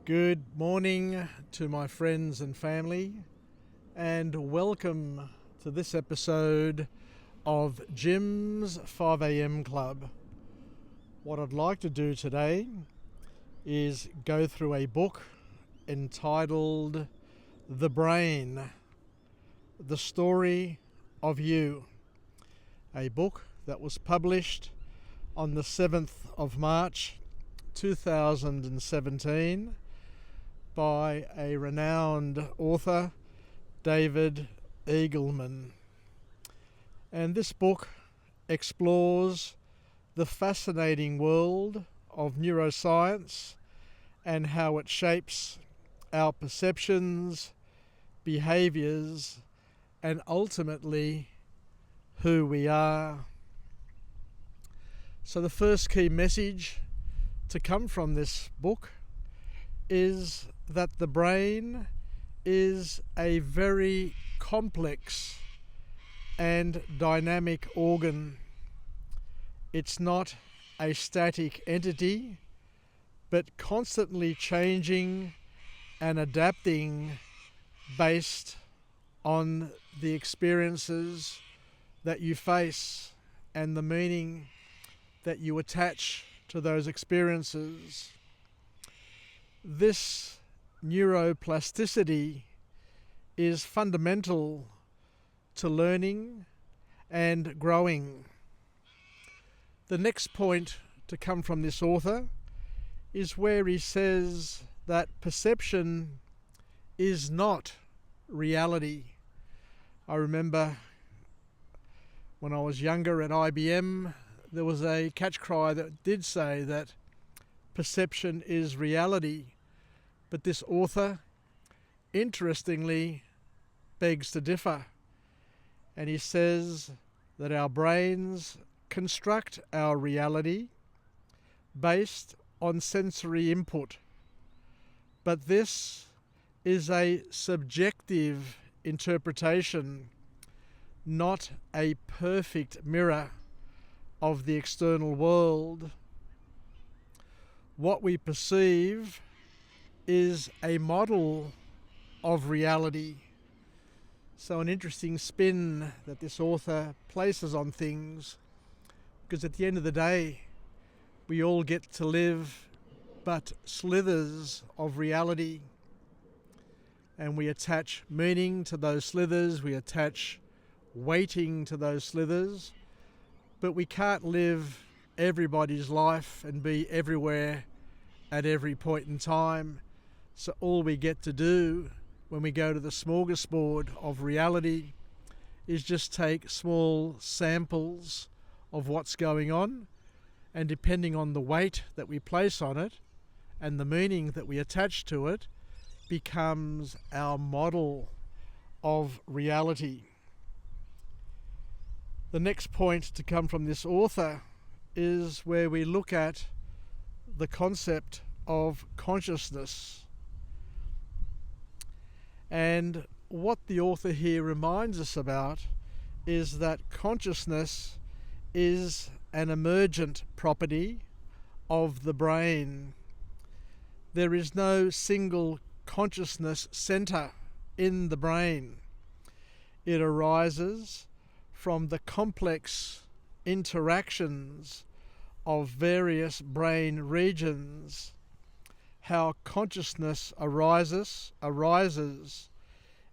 Good morning to my friends and family, and welcome to this episode of Jim's 5am Club. What I'd like to do today is go through a book entitled The Brain, The Story of You, a book that was published on the 7th of March 2017 by a renowned author, David Eagleman. And this book explores the fascinating world of neuroscience and how it shapes our perceptions, behaviours, and ultimately who we are. So the first key message to come from this book is that the brain is a very complex and dynamic organ. It's not a static entity, but constantly changing and adapting based on the experiences that you face and the meaning that you attach to those experiences. This neuroplasticity is fundamental to learning and growing. The next point to come from this author is where he says that perception is not reality. I remember when I was younger at IBM, there was a catch cry that did say that perception is reality. But this author, interestingly, begs to differ. And he says that our brains construct our reality based on sensory input. But this is a subjective interpretation, not a perfect mirror of the external world. What we perceive is a model of reality. So an interesting spin that this author places on things, because at the end of the day, we all get to live but slithers of reality, and we attach meaning to those slithers, we attach weighting to those slithers, but we can't live everybody's life and be everywhere at every point in time. So all we get to do when we go to the smorgasbord of reality is just take small samples of what's going on, and depending on the weight that we place on it and the meaning that we attach to it, becomes our model of reality. The next point to come from this author is where we look at the concept of consciousness. And what the author here reminds us about is that consciousness is an emergent property of the brain. There is no single consciousness center in the brain. It arises from the complex interactions of various brain regions. How consciousness arises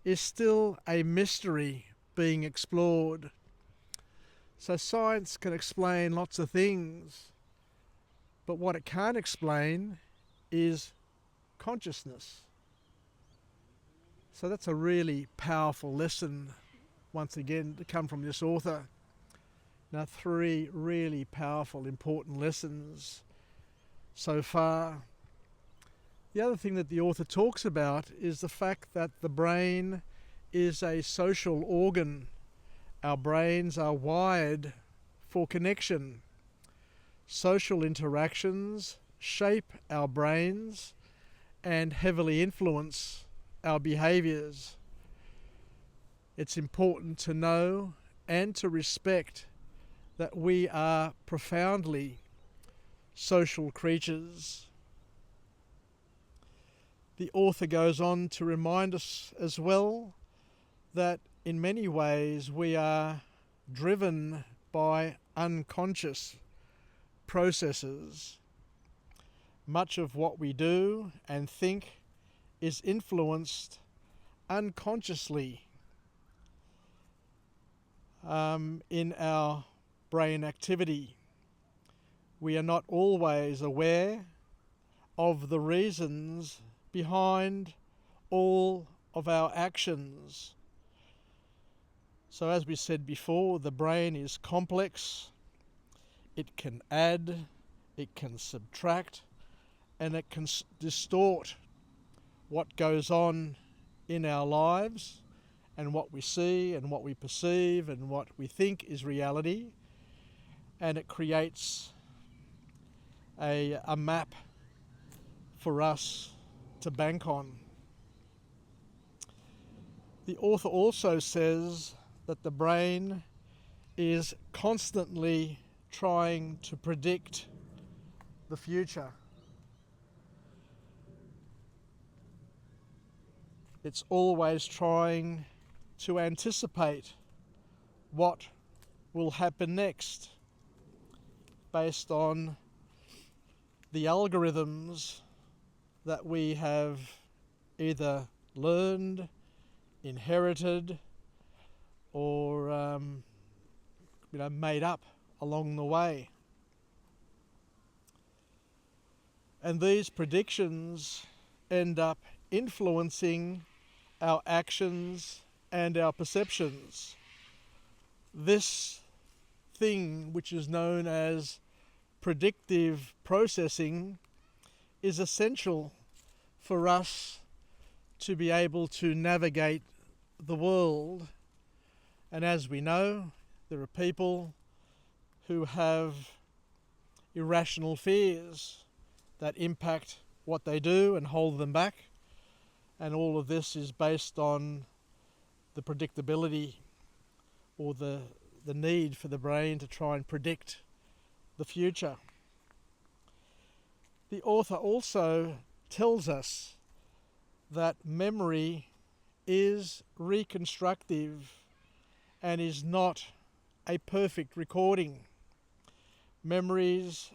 is still a mystery being explored. So science can explain lots of things, but what it can't explain is consciousness. So that's a really powerful lesson, once again, to come from this author. Now, 3 really powerful, important lessons so far. The other thing that the author talks about is the fact that the brain is a social organ. Our brains are wired for connection. Social interactions shape our brains and heavily influence our behaviours. It's important to know and to respect that we are profoundly social creatures. The author goes on to remind us as well that in many ways we are driven by unconscious processes. Much of what we do and think is influenced unconsciously in our brain activity. We are not always aware of the reasons behind all of our actions. So as we said before, the brain is complex. It can add, it can subtract, and it can distort what goes on in our lives and what we see and what we perceive and what we think is reality. And it creates a map for us to bank on. The author also says that the brain is constantly trying to predict the future. It's always trying to anticipate what will happen next based on the algorithms that we have either learned, inherited, or made up along the way. And these predictions end up influencing our actions and our perceptions. This thing, which is known as predictive processing, is essential for us to be able to navigate the world. And as we know, there are people who have irrational fears that impact what they do and hold them back. And all of this is based on the predictability or the need for the brain to try and predict the future. The author also tells us that memory is reconstructive and is not a perfect recording. Memories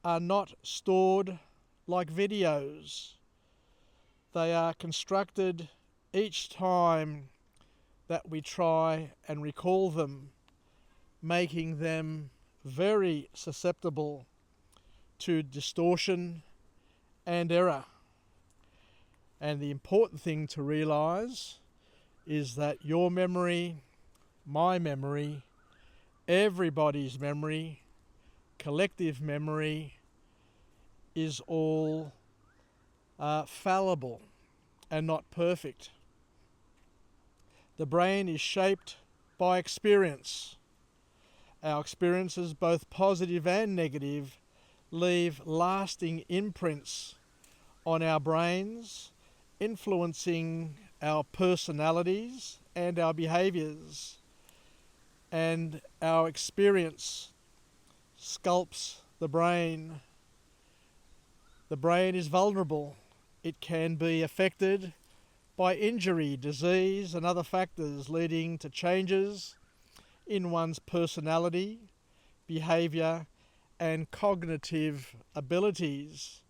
are not stored like videos. They are constructed each time that we try and recall them, making them very susceptible to distortion and error. And the important thing to realize is that your memory, my memory, everybody's memory, collective memory is all fallible and not perfect. The brain is shaped by experience. Our experiences, both positive and negative, leave lasting imprints on our brains, influencing our personalities and our behaviours. And our experience sculpts the brain. The brain is vulnerable. It can be affected by injury, disease, and other factors leading to changes in one's personality, behaviour, and cognitive abilities.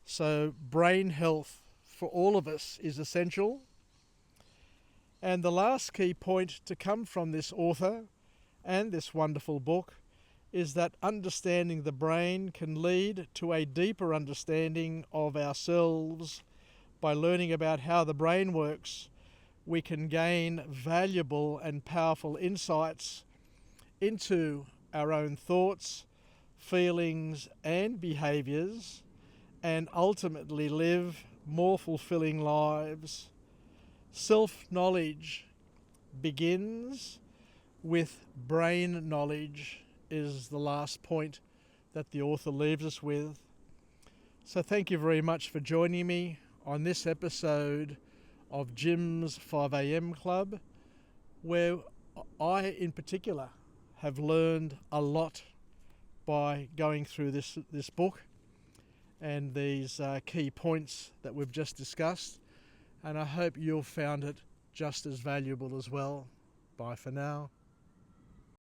So brain health for all of us is essential. And the last key point to come from this author and this wonderful book is that understanding the brain can lead to a deeper understanding of ourselves. By learning about how the brain works, we can gain valuable and powerful insights into our own thoughts, feelings, and behaviours, and ultimately live more fulfilling lives. Self-knowledge begins with brain knowledge, is the last point that the author leaves us with. So thank you very much for joining me on this episode of Jim's 5am Club, where I in particular have learned a lot by going through this book. and these key points that we've just discussed, and I hope you've found it just as valuable as well. Bye for now.